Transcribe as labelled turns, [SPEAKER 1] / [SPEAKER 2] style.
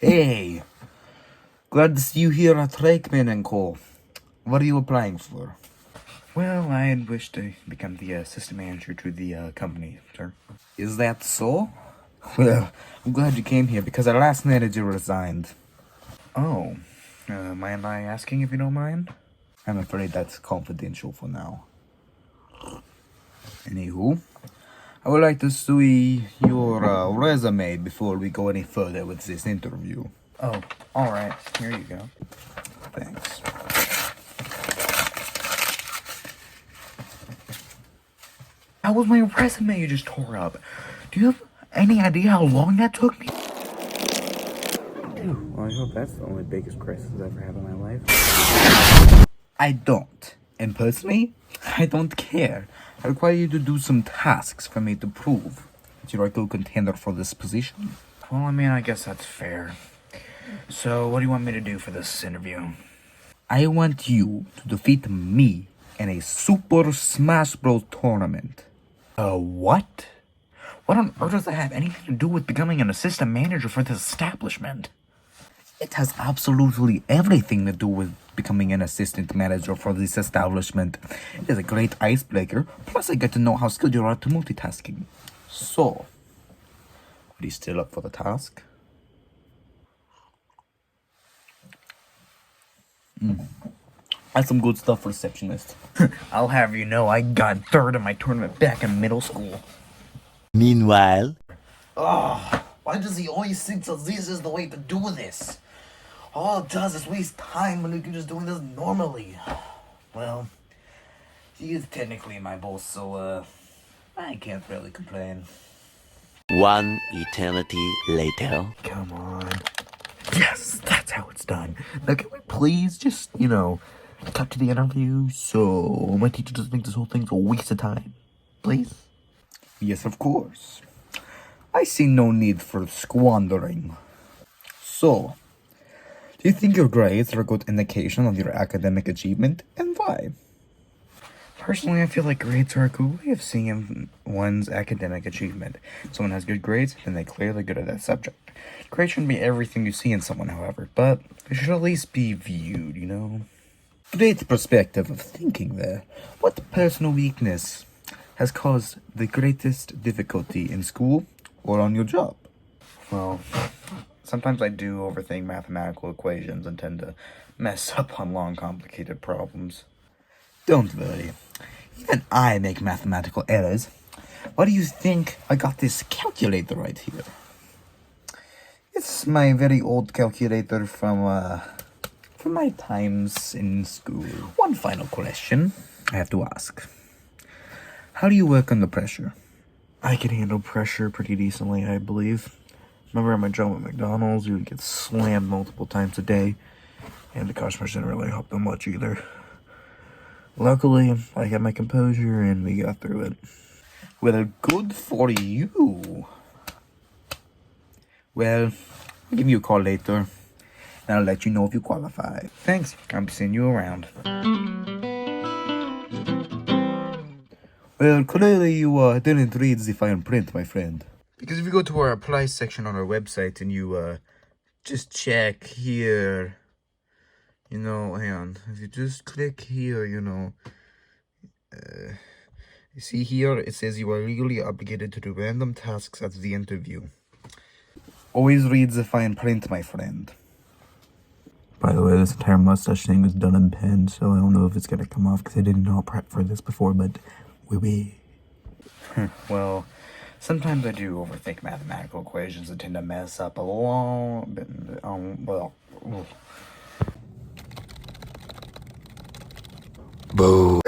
[SPEAKER 1] Hey, glad to see you here at Reichman & Co. What are you applying for?
[SPEAKER 2] Well, I wish to become the assistant manager to the company, sir.
[SPEAKER 1] Is that so? Well, I'm glad you came here because our last manager resigned.
[SPEAKER 2] Oh, mind I asking if you don't mind?
[SPEAKER 1] I'm afraid that's confidential for now. Anywho, I would like to see your resume before we go any further with this interview.
[SPEAKER 2] Oh, alright, here you go.
[SPEAKER 1] Thanks.
[SPEAKER 2] How was my resume you just tore up? Do you have any idea how long that took me?
[SPEAKER 1] Well, I hope that's the only biggest crisis I've ever had in my life. I don't. And personally, I don't care. I require you to do some tasks for me to prove that you're a good contender for this position.
[SPEAKER 2] Well, I mean, I guess that's fair. So, what do you want me to do for this interview?
[SPEAKER 1] I want you to defeat me in a Super Smash Bros. Tournament.
[SPEAKER 2] What? What on earth does that have anything to do with becoming an assistant manager for this establishment?
[SPEAKER 1] It has absolutely everything to do with becoming an assistant manager for this establishment. It is a great icebreaker, plus I get to know how skilled you are to multitasking. So, are you still up for the task? That's some good stuff, receptionist.
[SPEAKER 2] I'll have you know I got third in my tournament back in middle school.
[SPEAKER 3] Meanwhile,
[SPEAKER 1] Why does he always think that this is the way to do this? All it does is waste time when you could just doing this normally. Well, he is technically my boss, so I can't really complain.
[SPEAKER 3] one eternity later.
[SPEAKER 2] Come on. Yes, that's how it's done. Now, can we please just, cut to the interview so my teacher doesn't think this whole thing's a waste of time? Please?
[SPEAKER 1] Yes, of course. I see no need for squandering. So, do you think your grades are a good indication of your academic achievement, and why?
[SPEAKER 2] Personally, I feel like grades are a good way of seeing one's academic achievement. If someone has good grades, then they're clearly good at that subject. Grades shouldn't be everything you see in someone, however, but they should at least be viewed,
[SPEAKER 1] Great perspective of thinking there. What personal weakness has caused the greatest difficulty in school or on your job?
[SPEAKER 2] Well, sometimes I do overthink mathematical equations and tend to mess up on long, complicated problems.
[SPEAKER 1] Don't worry. Even I make mathematical errors. Why do you think I got this calculator right here? It's my very old calculator from my times in school. One final question I have to ask. How do you work under pressure?
[SPEAKER 2] I can handle pressure pretty decently, I believe. Remember at my job at McDonald's, you would get slammed multiple times a day, and the customers didn't really help them much either. Luckily, I had my composure, and we got through it.
[SPEAKER 1] Well, good for you. Well, I'll give you a call later, and I'll let you know if you qualify.
[SPEAKER 2] Thanks. I'll be seeing you around.
[SPEAKER 1] Well, clearly you didn't read the fine print, my friend.
[SPEAKER 2] Because if you go to our apply section on our website and you just check here, hang on. If you just click here, you see here, it says you are legally obligated to do random tasks at the interview.
[SPEAKER 1] Always read the fine print, my friend.
[SPEAKER 2] By the way, this entire mustache thing is done in pen, so I don't know if it's gonna come off because I didn't know prep for this before, but we. Well, sometimes I do overthink mathematical equations and tend to mess up a long bit.
[SPEAKER 3] Boo.